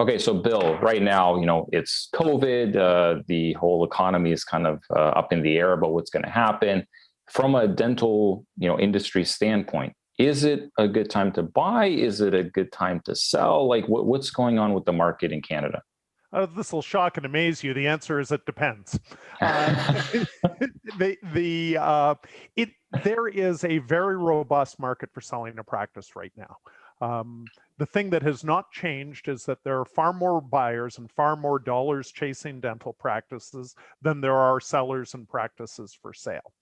Okay, so Bill, right now, it's COVID. The whole economy is kind of up in the air about what's going to happen. From a dental, industry standpoint, is it a good time to buy? Is it a good time to sell? Like, what's going on with the market in Canada? This will shock and amaze you. The answer is it depends. There is a very robust market for selling a practice right now. The thing that has not changed is that there are far more buyers and far more dollars chasing dental practices than there are sellers and practices for sale.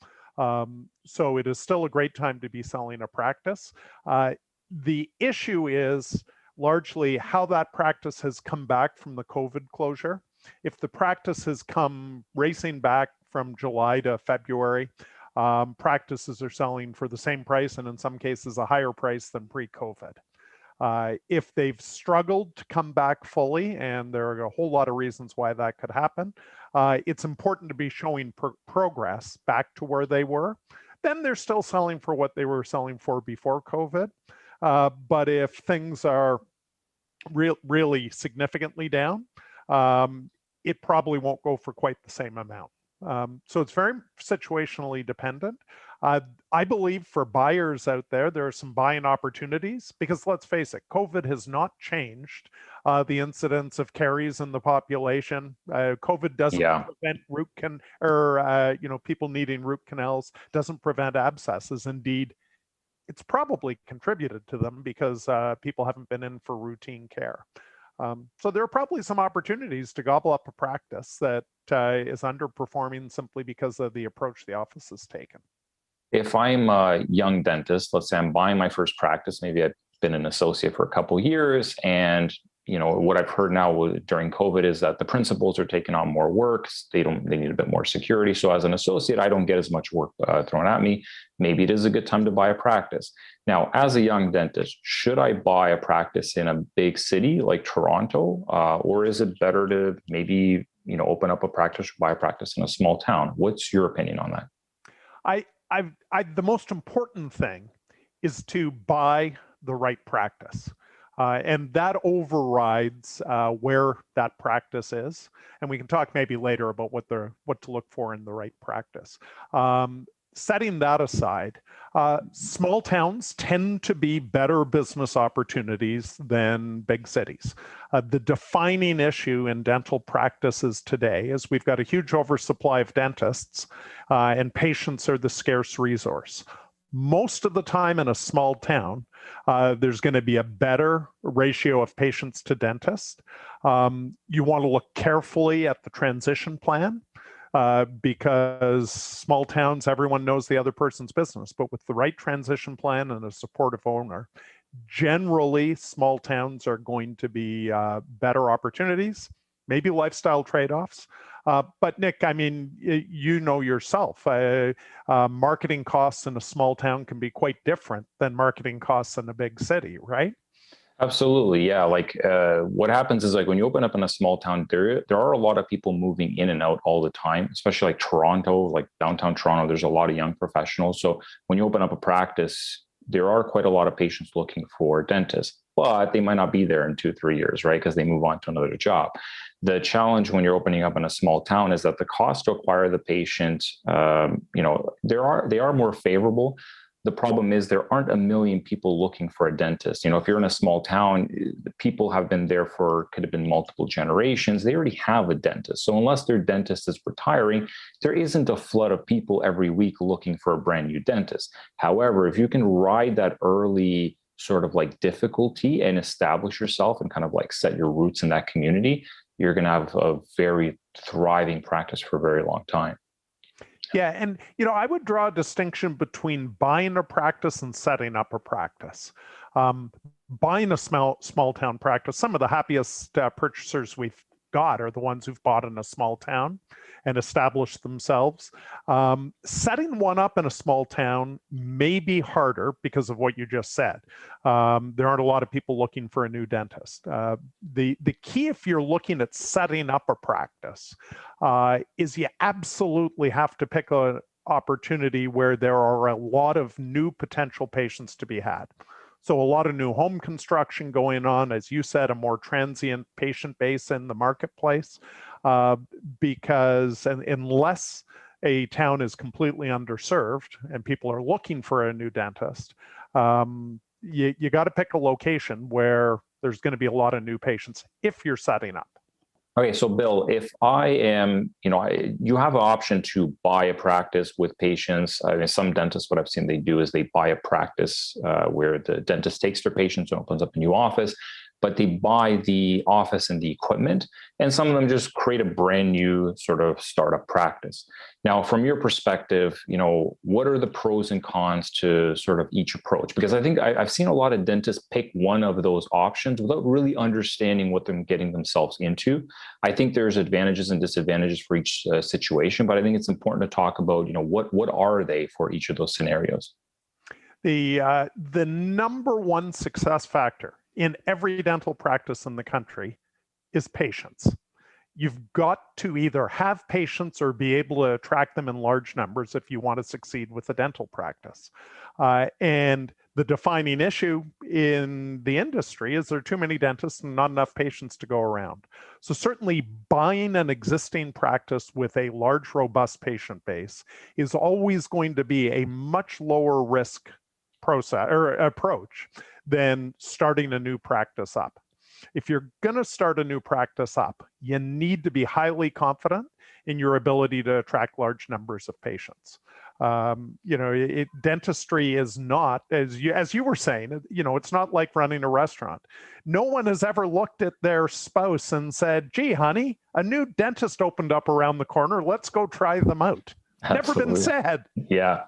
So it is still a great time to be selling a practice. The issue is largely how that practice has come back from the COVID closure. If the practice has come racing back from July to February, practices are selling for the same price and in some cases a higher price than pre-COVID. If they've struggled to come back fully, and there are a whole lot of reasons why that could happen, it's important to be showing progress back to where they were. Then they're still selling for what they were selling for before COVID. But if things are really significantly down, it probably won't go for quite the same amount. So it's very situationally dependent. I believe for buyers out there are some buying opportunities because let's face it, COVID has not changed the incidence of caries in the population. COVID doesn't prevent people needing root canals, doesn't prevent abscesses. Indeed, it's probably contributed to them because people haven't been in for routine care. So there are probably some opportunities to gobble up a practice that is underperforming simply because of the approach the office has taken. If I'm a young dentist, let's say I'm buying my first practice, maybe I've been an associate for a couple of years, and what I've heard now during COVID is that the principals are taking on more work. They need a bit more security. So as an associate, I don't get as much work thrown at me. Maybe it is a good time to buy a practice. Now, as a young dentist, should I buy a practice in a big city like Toronto, or is it better to maybe open up a practice or buy a practice in a small town? What's your opinion on that? The most important thing is to buy the right practice. And that overrides where that practice is. And we can talk maybe later about what to look for in the right practice. Setting that aside, small towns tend to be better business opportunities than big cities. The defining issue in dental practices today is we've got a huge oversupply of dentists, and patients are the scarce resource. Most of the time in a small town, there's going to be a better ratio of patients to dentist. You want to look carefully at the transition plan because small towns, everyone knows the other person's business. But with the right transition plan and a supportive owner, generally small towns are going to be better opportunities, maybe lifestyle trade-offs. But Nick, I mean, yourself, marketing costs in a small town can be quite different than marketing costs in a big city, right? Absolutely. Yeah. Like what happens is like when you open up in a small town, there are a lot of people moving in and out all the time, especially like Toronto, like downtown Toronto, there's a lot of young professionals. So when you open up a practice, there are quite a lot of patients looking for dentists, but they might not be there in 2-3 years, right? Because they move on to another job. The challenge when you're opening up in a small town is that the cost to acquire the patient, they are more favorable. The problem is there aren't a million people looking for a dentist. If you're in a small town, people have been there could have been multiple generations. They already have a dentist. So unless their dentist is retiring, there isn't a flood of people every week looking for a brand new dentist. However, if you can ride that early sort of like difficulty and establish yourself and kind of like set your roots in that community, you're going to have a very thriving practice for a very long time. Yeah, and I would draw a distinction between buying a practice and setting up a practice. Buying a small town practice, some of the happiest purchasers we've got are the ones who've bought in a small town and established themselves. Setting one up in a small town may be harder because of what you just said. There aren't a lot of people looking for a new dentist. The key if you're looking at setting up a practice is you absolutely have to pick an opportunity where there are a lot of new potential patients to be had. So a lot of new home construction going on, as you said, a more transient patient base in the marketplace, because unless a town is completely underserved and people are looking for a new dentist, you got to pick a location where there's going to be a lot of new patients if you're setting up. Okay, so Bill, if I am, you have an option to buy a practice with patients. I mean, some dentists, what I've seen they do is they buy a practice where the dentist takes their patients and opens up a new office, but they buy the office and the equipment. And some of them just create a brand new sort of startup practice. Now, from your perspective, what are the pros and cons to sort of each approach? Because I think I've seen a lot of dentists pick one of those options without really understanding what they're getting themselves into. I think there's advantages and disadvantages for each situation, but I think it's important to talk about, what are they for each of those scenarios? The number one success factor in every dental practice in the country is patience. You've got to either have patients or be able to attract them in large numbers if you want to succeed with a dental practice. And the defining issue in the industry is there are too many dentists and not enough patients to go around. So certainly buying an existing practice with a large, robust patient base is always going to be a much lower risk process or approach than starting a new practice up. If you're going to start a new practice up, you need to be highly confident in your ability to attract large numbers of patients. Dentistry is not, as you were saying, it's not like running a restaurant. No one has ever looked at their spouse and said, "Gee, honey, a new dentist opened up around the corner. Let's go try them out." Absolutely. Never been said. Yeah.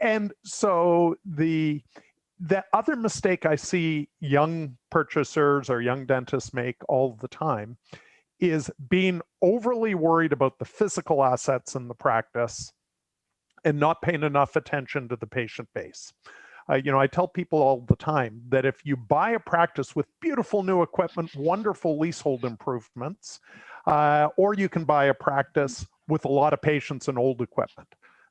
And so the other mistake I see young purchasers or young dentists make all the time is being overly worried about the physical assets in the practice and not paying enough attention to the patient base. I tell people all the time that if you buy a practice with beautiful new equipment, wonderful leasehold improvements, or you can buy a practice with a lot of patients and old equipment.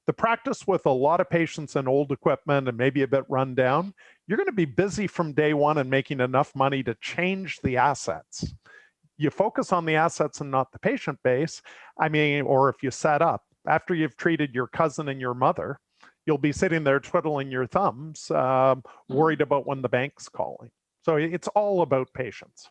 The practice with a lot of patients and old equipment and maybe a bit run down, you're going to be busy from day one and making enough money to change the assets. You focus on the assets and not the patient base. Or if you set up, after you've treated your cousin and your mother, you'll be sitting there twiddling your thumbs, worried about when the bank's calling. So it's all about patience.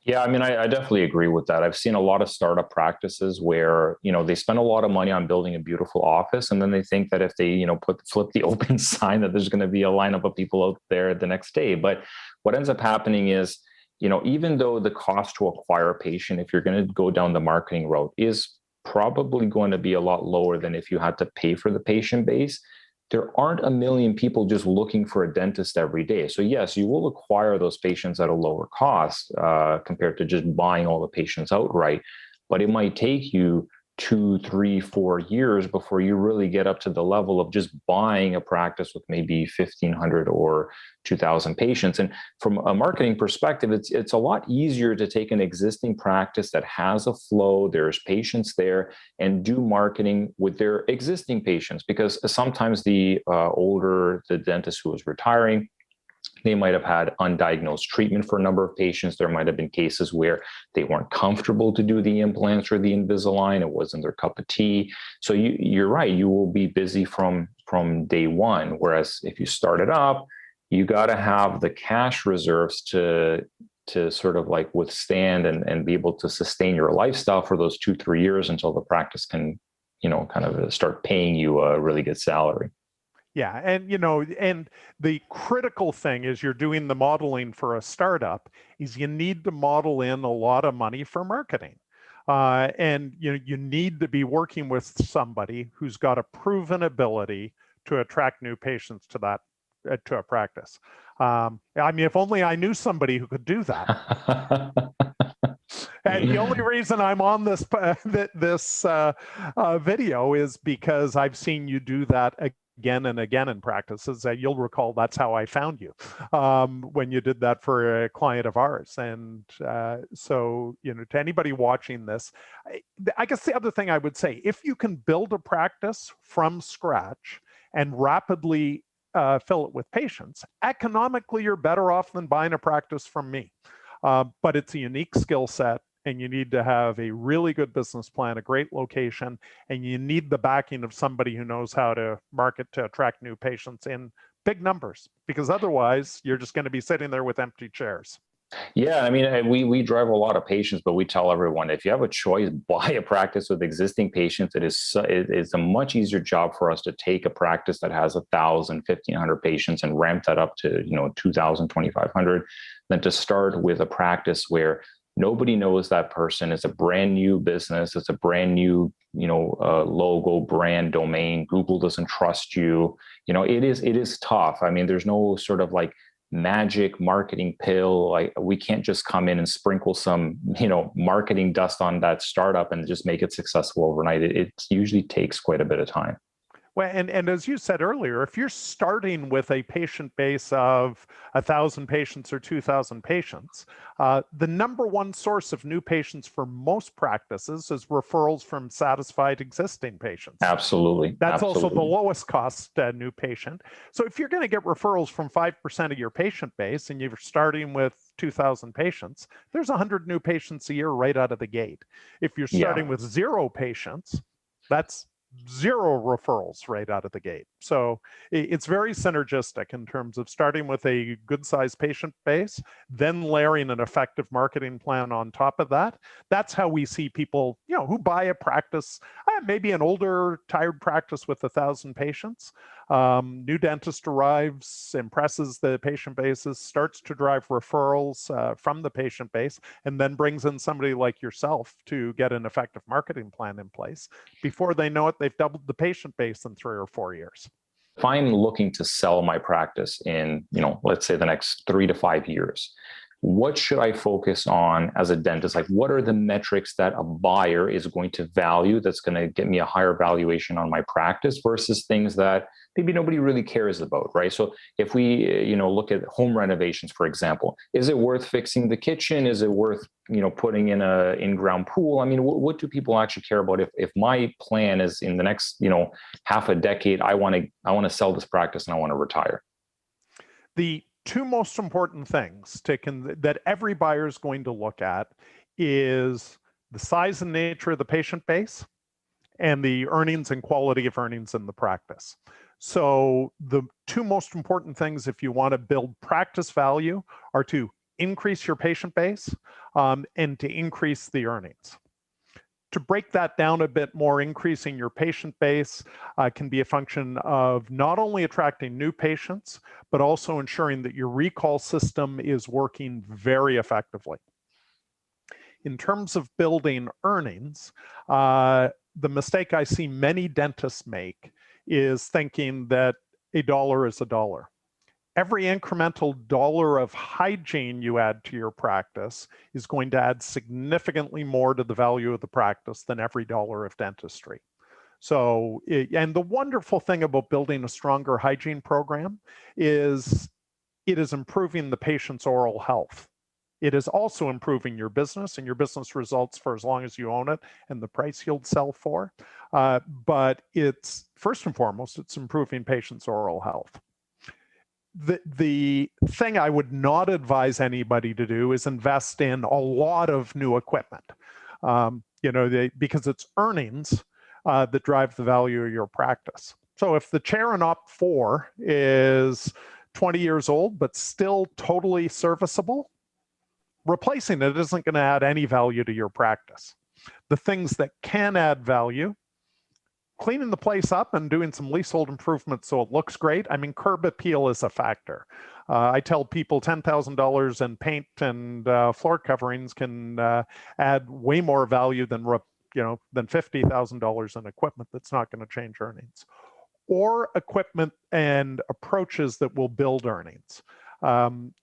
Yeah, I definitely agree with that. I've seen a lot of startup practices where, they spend a lot of money on building a beautiful office, and then they think that if they, flip the open sign that there's going to be a lineup of people out there the next day. But what ends up happening is, even though the cost to acquire a patient, if you're going to go down the marketing route, is probably going to be a lot lower than if you had to pay for the patient base, there aren't a million people just looking for a dentist every day. So yes, you will acquire those patients at a lower cost compared to just buying all the patients outright, but it might take you 2, 3, 4 years before you really get up to the level of just buying a practice with maybe 1,500 or 2,000 patients. And from a marketing perspective, it's a lot easier to take an existing practice that has a flow, there's patients there, and do marketing with their existing patients, because sometimes the dentist who is retiring, they might have had undiagnosed treatment for a number of patients. There might have been cases where they weren't comfortable to do the implants or the Invisalign. It wasn't their cup of tea. So you're right. You will be busy from day one. Whereas if you start it up, you got to have the cash reserves to sort of like withstand and be able to sustain your lifestyle for those 2-3 years until the practice can, kind of start paying you a really good salary. Yeah, and the critical thing is you're doing the modeling for a startup is you need to model in a lot of money for marketing. And you need to be working with somebody who's got a proven ability to attract new patients to a practice. If only I knew somebody who could do that. And the only reason I'm on this video is because I've seen you do that again and again in practices. You'll recall that's how I found you when you did that for a client of ours. And so, to anybody watching this, I guess the other thing I would say, if you can build a practice from scratch and rapidly fill it with patients, economically, you're better off than buying a practice from me. But it's a unique skill set, and you need to have a really good business plan, a great location, and you need the backing of somebody who knows how to market to attract new patients in big numbers, because otherwise you're just going to be sitting there with empty chairs. Yeah, I mean, we drive a lot of patients, but we tell everyone if you have a choice, buy a practice with existing patients. It's a much easier job for us to take a practice that has 1,000, 1,500 patients and ramp that up to 2,000, 2,500, than to start with a practice where nobody knows that person. It's a brand new business. It's a brand new logo, brand, domain. Google doesn't trust you. It is tough. I mean, there's no sort of like magic marketing pill. Like, we can't just come in and sprinkle some marketing dust on that startup and just make it successful overnight. It usually takes quite a bit of time. Well, and as you said earlier, if you're starting with a patient base of 1,000 patients or 2,000 patients, the number one source of new patients for most practices is referrals from satisfied existing patients. Absolutely. That's Absolutely. also the lowest cost new patient. So if you're going to get referrals from 5% of your patient base and you're starting with 2,000 patients, there's 100 new patients a year right out of the gate. If you're starting with 0 patients, that's 0 referrals right out of the gate. So it's very synergistic in terms of starting with a good sized patient base, then layering an effective marketing plan on top of that. That's how we see people, who buy a practice, maybe an older, tired practice with 1,000 patients. New dentist arrives, impresses the patient bases, starts to drive referrals from the patient base, and then brings in somebody like yourself to get an effective marketing plan in place. Before they know it, they've doubled the patient base in 3 or 4 years. If I'm looking to sell my practice in, let's say the next 3 to 5 years, what should I focus on as a dentist? Like, what are the metrics that a buyer is going to value that's going to get me a higher valuation on my practice versus things that maybe nobody really cares about, right? So if we, look at home renovations, for example, is it worth fixing the kitchen? Is it worth, putting in a in-ground pool? I mean, what do people actually care about? If my plan is in the next, half a decade, I want to sell this practice and I want to retire. The 2 most important things that every buyer is going to look at is the size and nature of the patient base and the earnings and quality of earnings in the practice. So the 2 most important things if you want to build practice value are to increase your patient base and to increase the earnings. To break that down a bit more, increasing your patient base can be a function of not only attracting new patients, but also ensuring that your recall system is working very effectively. In terms of building earnings, the mistake I see many dentists make is thinking that a dollar is a dollar. Every incremental dollar of hygiene you add to your practice is going to add significantly more to the value of the practice than every dollar of dentistry. So, and the wonderful thing about building a stronger hygiene program is it is improving the patient's oral health. It is also improving your business and your business results for as long as you own it and the price you'll sell for. But it's first and foremost, it's improving patients' oral health. The thing I would not advise anybody to do is invest in a lot of new equipment, because it's earnings that drive the value of your practice. So if the chair in Op4 is 20 years old, but still totally serviceable, replacing it isn't going to add any value to your practice. The things that can add value, cleaning the place up and doing some leasehold improvements so it looks great. I mean, curb appeal is a factor. I tell people $10,000 in paint and floor coverings can add way more value than $50,000 in equipment that's not going to change earnings. Or equipment and approaches that will build earnings.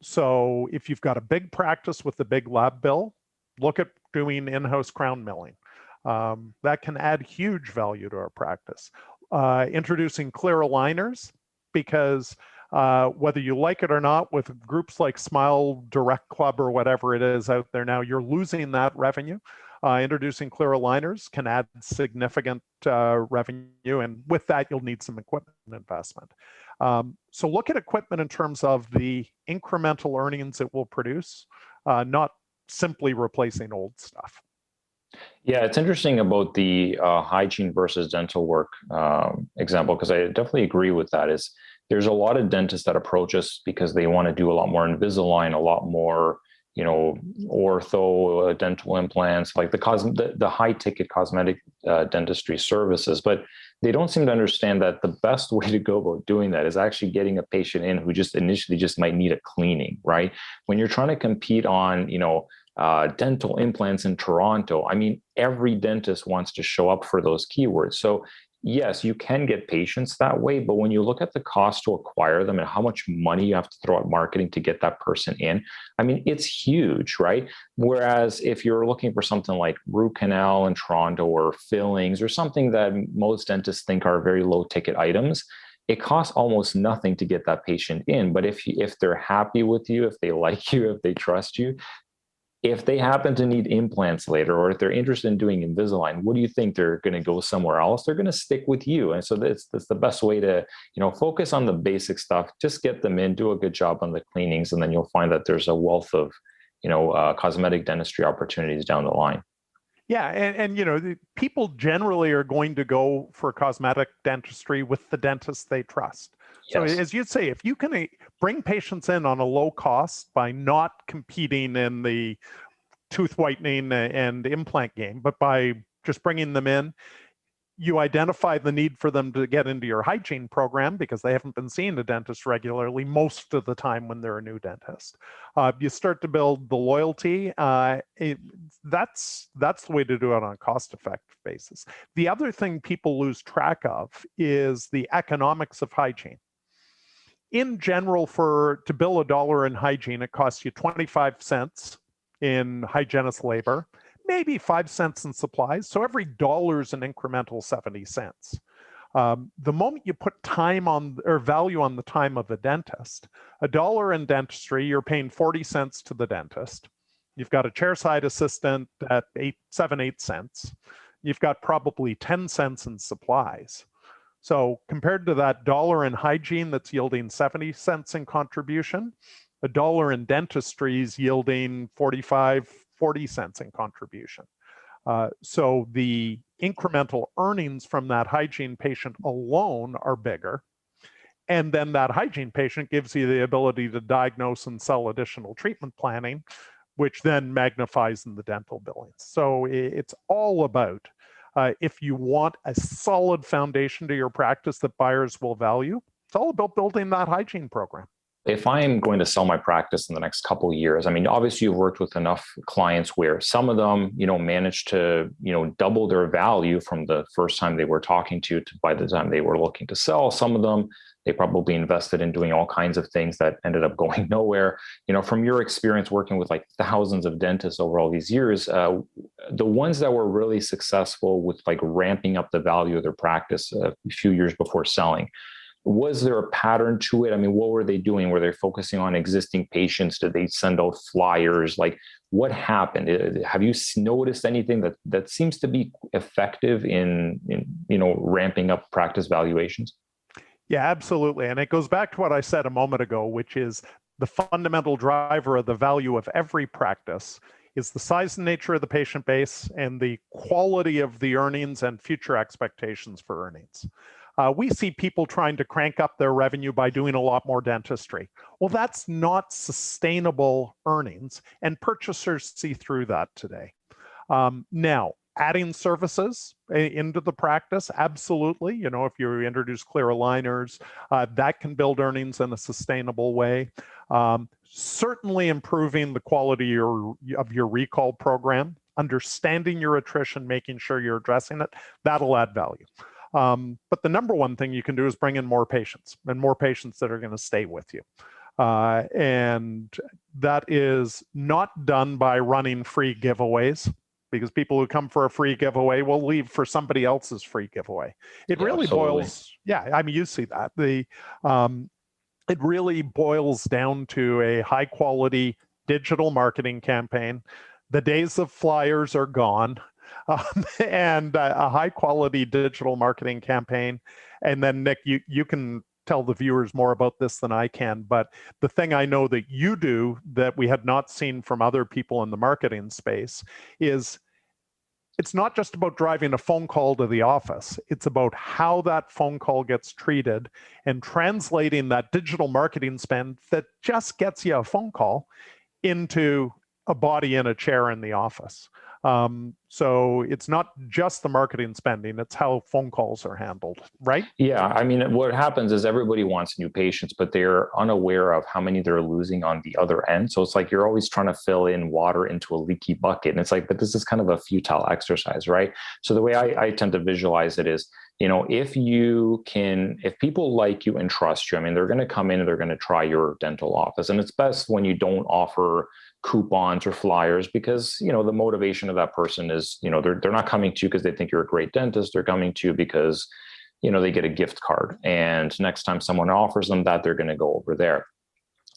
So if you've got a big practice with a big lab bill, look at doing in-house crown milling. That can add huge value to our practice. Introducing clear aligners, because whether you like it or not, with groups like Smile Direct Club or whatever it is out there now, you're losing that revenue. Introducing clear aligners can add significant revenue, and with that, you'll need some equipment investment. So look at equipment in terms of the incremental earnings it will produce, not simply replacing old stuff. Yeah, it's interesting about the hygiene versus dental work example, because I definitely agree with that. Is there's a lot of dentists that approach us because they want to do a lot more Invisalign, a lot more, ortho, dental implants, like the high ticket cosmetic dentistry services. But they don't seem to understand that the best way to go about doing that is actually getting a patient in who just initially just might need a cleaning, right? When you're trying to compete on, dental implants in Toronto, I mean, every dentist wants to show up for those keywords. So yes, you can get patients that way, but when you look at the cost to acquire them and how much money you have to throw at marketing to get that person in, I mean, it's huge, right? Whereas if you're looking for something like root canal in Toronto or fillings or something that most dentists think are very low ticket items, it costs almost nothing to get that patient in. But if they're happy with you, if they like you, if they trust you, if they happen to need implants later, or if they're interested in doing Invisalign, what do you think? They're going to go somewhere else? They're going to stick with you. And so that's the best way to, focus on the basic stuff, just get them in, do a good job on the cleanings, and then you'll find that there's a wealth of, cosmetic dentistry opportunities down the line. Yeah, and people generally are going to go for cosmetic dentistry with the dentist they trust. So Yes. as you'd say, if you can bring patients in on a low cost by not competing in the tooth whitening and implant game, but by just bringing them in, you identify the need for them to get into your hygiene program because they haven't been seeing a dentist regularly most of the time when they're a new dentist. You start to build the loyalty. That's the way to do it on a cost-effective basis. The other thing people lose track of is the economics of hygiene. In general, to bill $1 in hygiene, it costs you 25 cents in hygienist labor, maybe 5 cents in supplies. So every dollar is an incremental 70 cents. The moment you put time on or value on the time of a dentist, $1 in dentistry, you're paying 40 cents to the dentist. You've got a chairside assistant at 7, 8 cents. You've got probably 10 cents in supplies. So compared to that dollar in hygiene that's yielding 70 cents in contribution, $1 in dentistry is yielding 45, 40 cents in contribution. So the incremental earnings from that hygiene patient alone are bigger. And then that hygiene patient gives you the ability to diagnose and sell additional treatment planning, which then magnifies in the dental billings. So it's all about, if you want a solid foundation to your practice that buyers will value, it's all about building that hygiene program. If I'm going to sell my practice in the next couple of years, I mean, obviously you've worked with enough clients where some of them, managed to, double their value from the first time they were talking to by the time they were looking to sell. Some of them, they probably invested in doing all kinds of things that ended up going nowhere. From your experience working with like thousands of dentists over all these years, the ones that were really successful with like ramping up the value of their practice a few years before selling, was there a pattern to it? I mean, what were they doing? Were they focusing on existing patients? Did they send out flyers? Like, what happened? Have you noticed anything that seems to be effective in ramping up practice valuations? Yeah, absolutely. And it goes back to what I said a moment ago, which is the fundamental driver of the value of every practice is the size and nature of the patient base and the quality of the earnings and future expectations for earnings. We see people trying to crank up their revenue by doing a lot more dentistry. Well, that's not sustainable earnings, and purchasers see through that today. Now, adding services into the practice, absolutely. If you introduce clear aligners, that can build earnings in a sustainable way. Certainly improving the quality of your recall program, understanding your attrition, making sure you're addressing it, that'll add value. But the number one thing you can do is bring in more patients and more patients that are going to stay with you. And that is not done by running free giveaways, because people who come for a free giveaway will leave for somebody else's free giveaway. It really boils, I mean, you see that. It really boils down to a high quality digital marketing campaign The days of flyers are gone, and a high quality digital marketing campaign. And then Nick, you can tell the viewers more about this than I can, but the thing I know that you do that we had not seen from other people in the marketing space is it's not just about driving a phone call to the office. It's about how that phone call gets treated and translating that digital marketing spend that just gets you a phone call into a body in a chair in the office. So it's not just the marketing spending, it's how phone calls are handled, right? Yeah, I mean, what happens is everybody wants new patients, but they're unaware of how many they're losing on the other end. So it's like you're always trying to fill in water into a leaky bucket. And it's like, but this is kind of a futile exercise, right? So the way I tend to visualize it is, if people like you and trust you, I mean, they're going to come in and they're going to try your dental office. And it's best when you don't offer coupons or flyers because, the motivation of that person is, they're not coming to you because they think you're a great dentist. They're coming to you because, they get a gift card. And next time someone offers them that, they're going to go over there.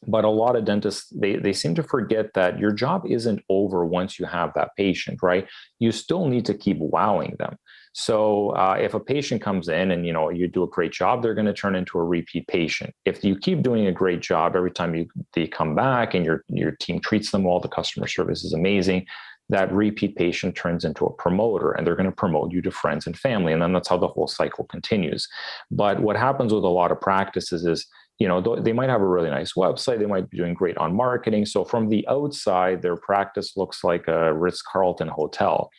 But a lot of dentists, they seem to forget that your job isn't over once you have that patient, right? You still need to keep wowing them. So if a patient comes in and, you do a great job, they're going to turn into a repeat patient. If you keep doing a great job every time they come back and your team treats them well, the customer service is amazing, that repeat patient turns into a promoter and they're going to promote you to friends and family. And then that's how the whole cycle continues. But what happens with a lot of practices is, they might have a really nice website. They might be doing great on marketing. So from the outside, their practice looks like a Ritz-Carlton hotel.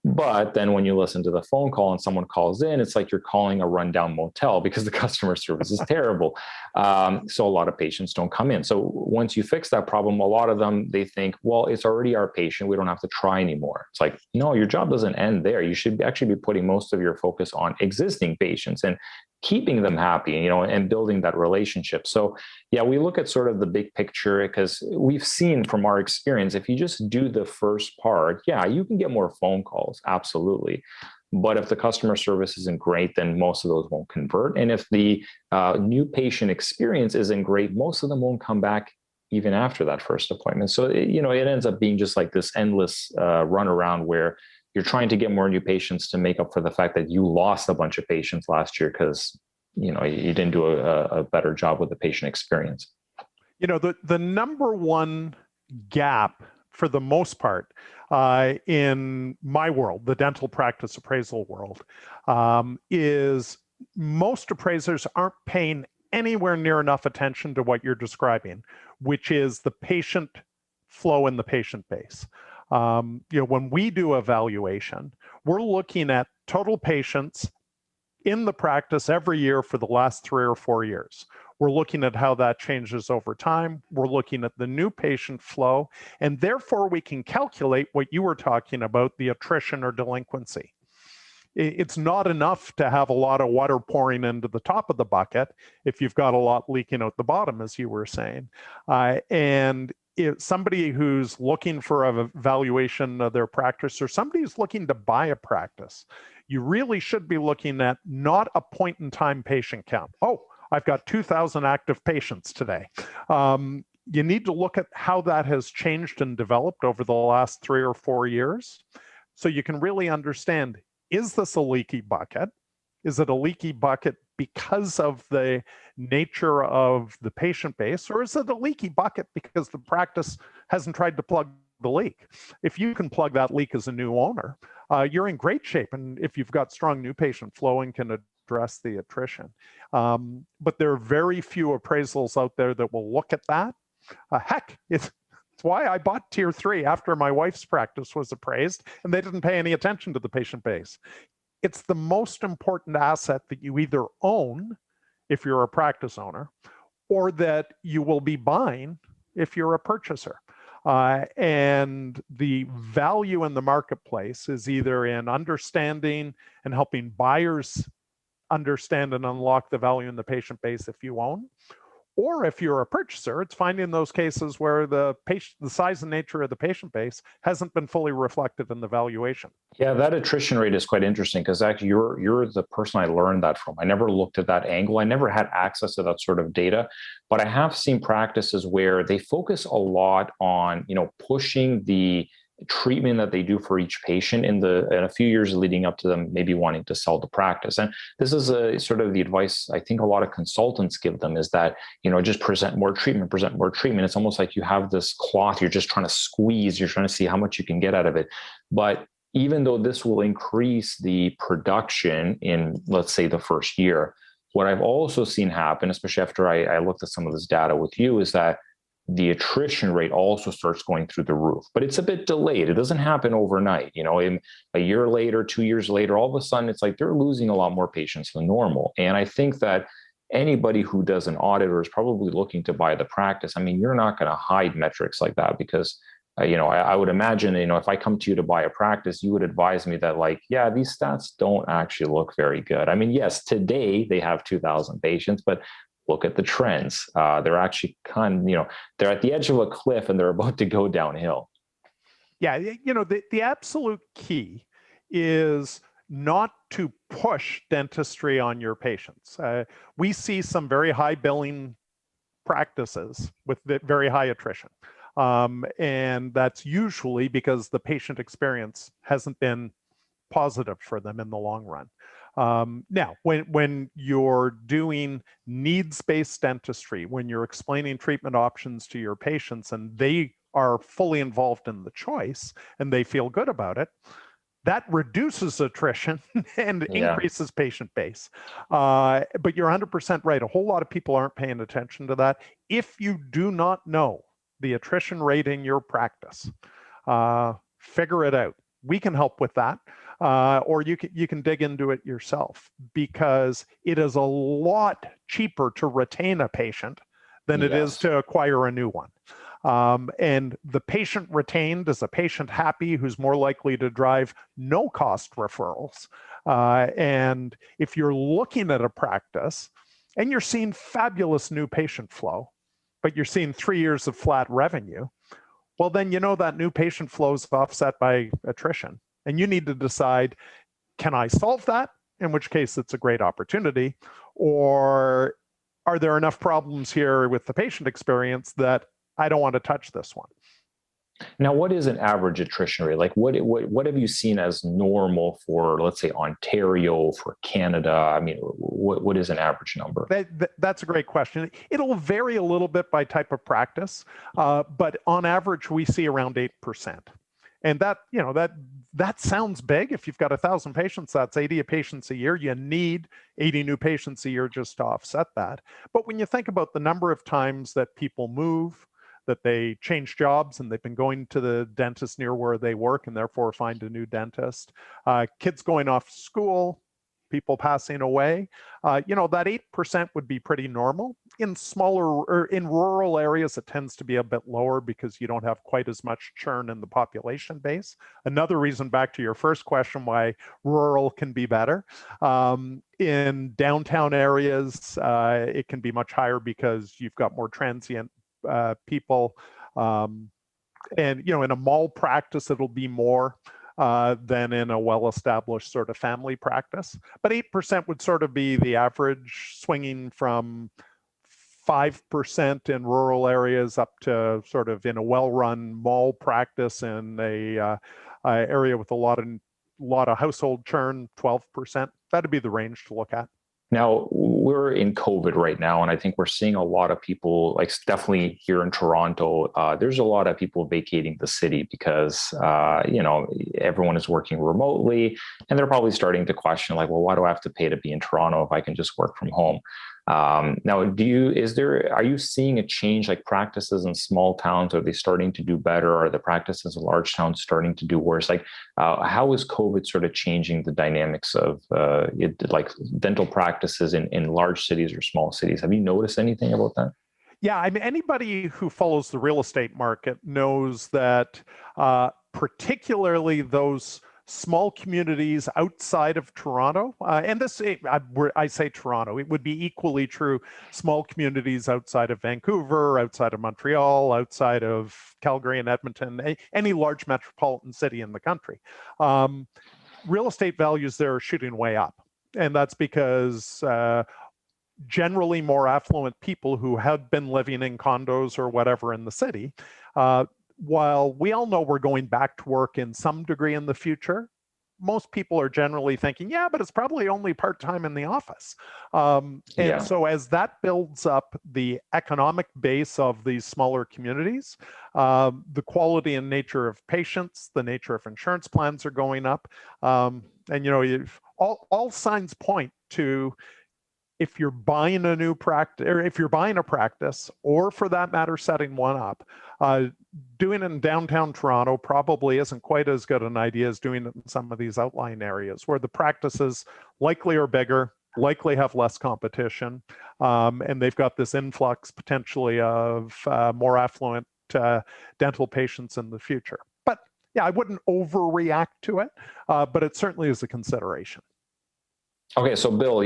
But then when you listen to the phone call and someone calls in, it's like you're calling a rundown motel because the customer service is terrible. So a lot of patients don't come in. So once you fix that problem, a lot of them, they think, well, it's already our patient. We don't have to try anymore. It's like, no, your job doesn't end there. You should actually be putting most of your focus on existing patients and keeping them happy, and building that relationship. So yeah, we look at sort of the big picture because we've seen from our experience, if you just do the first part, yeah, you can get more phone calls, absolutely. But if the customer service isn't great, then most of those won't convert. And if the new patient experience isn't great, most of them won't come back even after that first appointment. So, it ends up being just like this endless runaround where you're trying to get more new patients to make up for the fact that you lost a bunch of patients last year because, you didn't do a better job with the patient experience. The number one gap for the most part in my world, the dental practice appraisal world, is most appraisers aren't paying anywhere near enough attention to what you're describing, which is the patient flow in the patient base. When we do evaluation, we're looking at total patients in the practice every year for the last 3 or 4 years. We're looking at how that changes over time. We're looking at the new patient flow, and therefore we can calculate what you were talking about, the attrition or delinquency. It's not enough to have a lot of water pouring into the top of the bucket if you've got a lot leaking out the bottom, as you were saying. And if somebody who's looking for a valuation of their practice or somebody who's looking to buy a practice, you really should be looking at not a point in time patient count. Oh, I've got 2,000 active patients today. You need to look at how that has changed and developed over the last 3 or 4 years so you can really understand, is this a leaky bucket? Is it a leaky bucket because of the nature of the patient base, or is it a leaky bucket because the practice hasn't tried to plug the leak? If you can plug that leak as a new owner, you're in great shape. And if you've got strong new patient flow and can address the attrition. But there are very few appraisals out there that will look at that. Heck, it's why I bought Tier 3 after my wife's practice was appraised, and they didn't pay any attention to the patient base. It's the most important asset that you either own if you're a practice owner, or that you will be buying if you're a purchaser. And the value in the marketplace is either in understanding and helping buyers understand and unlock the value in the patient base if you own, or if you're a purchaser, it's finding those cases where the size and nature of the patient base hasn't been fully reflected in the valuation. Yeah, that attrition rate is quite interesting because actually you're the person I learned that from. I never looked at that angle. I never had access to that sort of data, but I have seen practices where they focus a lot on, pushing the treatment that they do for each patient in a few years leading up to them maybe wanting to sell the practice. And this is a sort of the advice I think a lot of consultants give them, is that, just present more treatment, present more treatment. It's almost like you have this cloth you're just trying to squeeze, you're trying to see how much you can get out of it. But even though this will increase the production in, let's say, the first year, what I've also seen happen, especially after I looked at some of this data with you, is that the attrition rate also starts going through the roof, but it's a bit delayed. It doesn't happen overnight. In a year later, 2 years later, all of a sudden it's like they're losing a lot more patients than normal. And I think that anybody who does an audit or is probably looking to buy the practice, I mean, you're not going to hide metrics like that, because I would imagine, if I come to you to buy a practice, you would advise me that, like, yeah, these stats don't actually look very good. I mean, yes, today they have 2,000 patients, but look at the trends. They're actually they're at the edge of a cliff and they're about to go downhill. Yeah, the absolute key is not to push dentistry on your patients. We see some very high billing practices with very high attrition. And that's usually because the patient experience hasn't been positive for them in the long run. Now, when you're doing needs-based dentistry, when you're explaining treatment options to your patients and they are fully involved in the choice and they feel good about it, that reduces attrition and increases patient base. But you're 100% right. A whole lot of people aren't paying attention to that. If you do not know the attrition rate in your practice, figure it out. We can help with that. Or you can dig into it yourself, because it is a lot cheaper to retain a patient than it is to acquire a new one. And the patient retained is a patient happy who's more likely to drive no cost referrals. And if you're looking at a practice and you're seeing fabulous new patient flow, but you're seeing 3 years of flat revenue, well, then that new patient flow is offset by attrition. And you need to decide, can I solve that? In which case it's a great opportunity. Or are there enough problems here with the patient experience that I don't want to touch this one? Now, what is an average attrition rate? Like, what have you seen as normal for, let's say, Ontario, for Canada? I mean, what is an average number? That's a great question. It'll vary a little bit by type of practice, but on average, we see around 8%. And that sounds big. If you've got 1,000 patients, that's 80 patients a year. You need 80 new patients a year just to offset that. But when you think about the number of times that people move, that they change jobs and they've been going to the dentist near where they work and therefore find a new dentist, kids going off to school, people passing away, that 8% would be pretty normal. In smaller or in rural areas, it tends to be a bit lower because you don't have quite as much churn in the population base. Another reason, back to your first question, why rural can be better. In downtown areas, it can be much higher because you've got more transient people. And, in a mall practice, it'll be more than in a well-established sort of family practice. But 8% would sort of be the average, swinging from 5% in rural areas up to sort of in a well-run mall practice in a area with a lot of household churn, 12%. That'd be the range to look at. Now, we're in COVID right now, and I think we're seeing a lot of people, like definitely here in Toronto, there's a lot of people vacating the city because, everyone is working remotely, and they're probably starting to question, like, well, why do I have to pay to be in Toronto if I can just work from home? Now, are you seeing a change, like practices in small towns? Are they starting to do better? Are the practices in large towns starting to do worse? Like, how is COVID sort of changing the dynamics of like dental practices in large cities or small cities? Have you noticed anything about that? Yeah, I mean, anybody who follows the real estate market knows that particularly those small communities outside of Toronto, and this, I say Toronto, it would be equally true, small communities outside of Vancouver, outside of Montreal, outside of Calgary and Edmonton, any large metropolitan city in the country. Real estate values there are shooting way up. And that's because generally more affluent people who have been living in condos or whatever in the city, while we all know we're going back to work in some degree in the future, most people are generally thinking, yeah, but it's probably only part-time in the office. And so as that builds up the economic base of these smaller communities, the quality and nature of patients, the nature of insurance plans are going up. And, all signs point to, if you're buying a new practice, or if you're buying a practice, or for that matter, setting one up, doing it in downtown Toronto probably isn't quite as good an idea as doing it in some of these outlying areas where the practices likely are bigger, likely have less competition, and they've got this influx potentially of more affluent dental patients in the future. But yeah, I wouldn't overreact to it, but it certainly is a consideration. Okay, so Bill,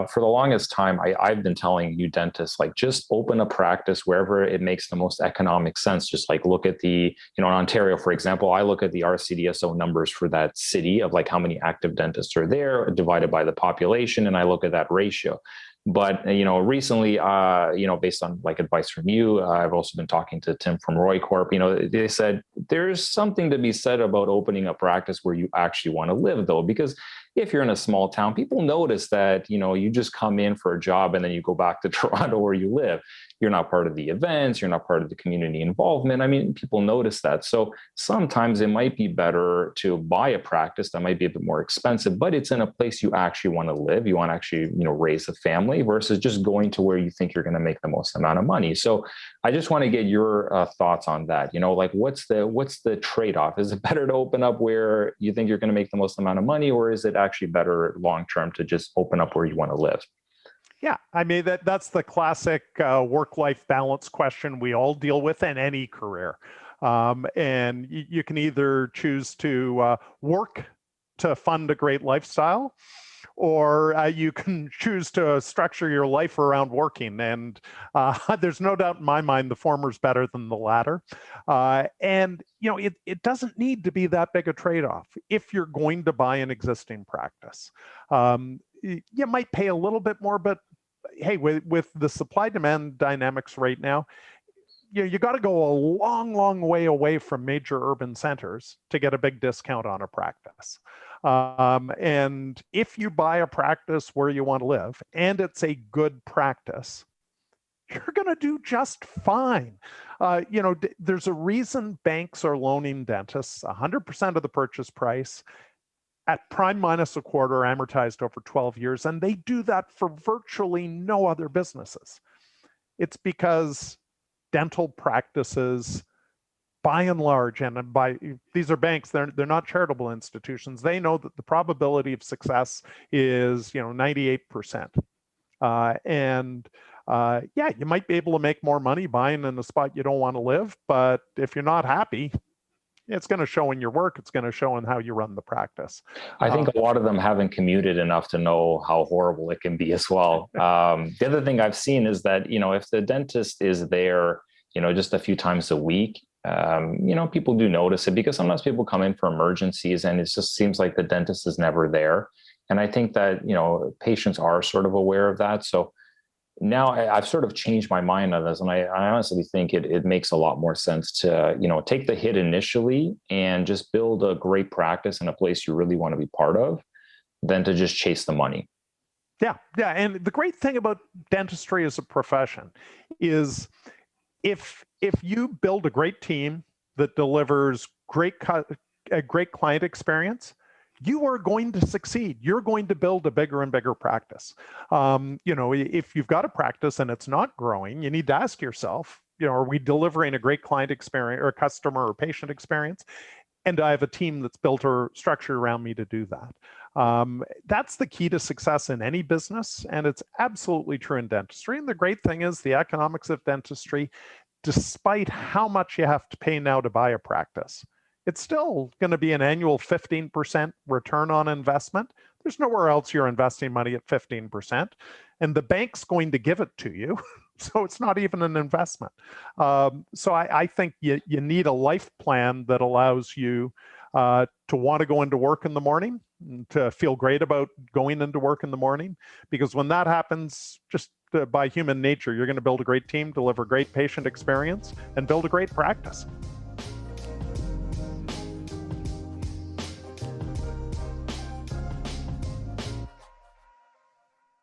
for the longest time, I've been telling you dentists, like, just open a practice wherever it makes the most economic sense. Just like look at the, in Ontario, for example, I look at the RCDSO numbers for that city of like how many active dentists are there divided by the population, and I look at that ratio. But, recently, based on like advice from you, I've also been talking to Tim from Roy Corp. They said there's something to be said about opening a practice where you actually want to live, though, because if you're in a small town, people notice that, you just come in for a job and then you go back to Toronto where you live. You're not part of the events. You're not part of the community involvement. I mean, people notice that. So sometimes it might be better to buy a practice that might be a bit more expensive, but it's in a place you actually want to live. You want to actually, raise a family versus just going to where you think you're going to make the most amount of money. So I just want to get your thoughts on that. Like, what's the trade-off? Is it better to open up where you think you're going to make the most amount of money, or is it actually better long-term to just open up where you want to live? Yeah, I mean, that's the classic work-life balance question we all deal with in any career. And you can either choose to work to fund a great lifestyle, or you can choose to structure your life around working. And there's no doubt in my mind the former is better than the latter. And it doesn't need to be that big a trade-off if you're going to buy an existing practice. You might pay a little bit more, but hey, with the supply-demand dynamics right now, you got to go a long, long way away from major urban centers to get a big discount on a practice. And if you buy a practice where you want to live and it's a good practice, you're going to do just fine. There's a reason banks are loaning dentists 100% of the purchase price at prime minus a quarter, amortized over 12 years, and they do that for virtually no other businesses. It's because dental practices, by and large, and these are banks, they're not charitable institutions, they know that the probability of success is 98%. Yeah, you might be able to make more money buying in a spot you don't want to live, but if you're not happy, it's going to show in your work. It's going to show in how you run the practice. I think a lot of them haven't commuted enough to know how horrible it can be as well. The other thing I've seen is that, if the dentist is there, just a few times a week, people do notice it, because sometimes people come in for emergencies and it just seems like the dentist is never there. And I think that, patients are sort of aware of that. So now I've sort of changed my mind on this, and I honestly think it makes a lot more sense to, take the hit initially and just build a great practice in a place you really want to be part of, than to just chase the money. Yeah. And the great thing about dentistry as a profession is if you build a great team that delivers a great client experience, you are going to succeed. You're going to build a bigger and bigger practice. If you've got a practice and it's not growing, you need to ask yourself, are we delivering a great client experience or customer or patient experience? And I have a team that's built or structured around me to do that. That's the key to success in any business, and it's absolutely true in dentistry. And the great thing is the economics of dentistry, despite how much you have to pay now to buy a practice, it's still going to be an annual 15% return on investment. There's nowhere else you're investing money at 15%, and the bank's going to give it to you. So it's not even an investment. So I think you need a life plan that allows you to want to go into work in the morning, to feel great about going into work in the morning, because when that happens, just by human nature, you're going to build a great team, deliver great patient experience, and build a great practice.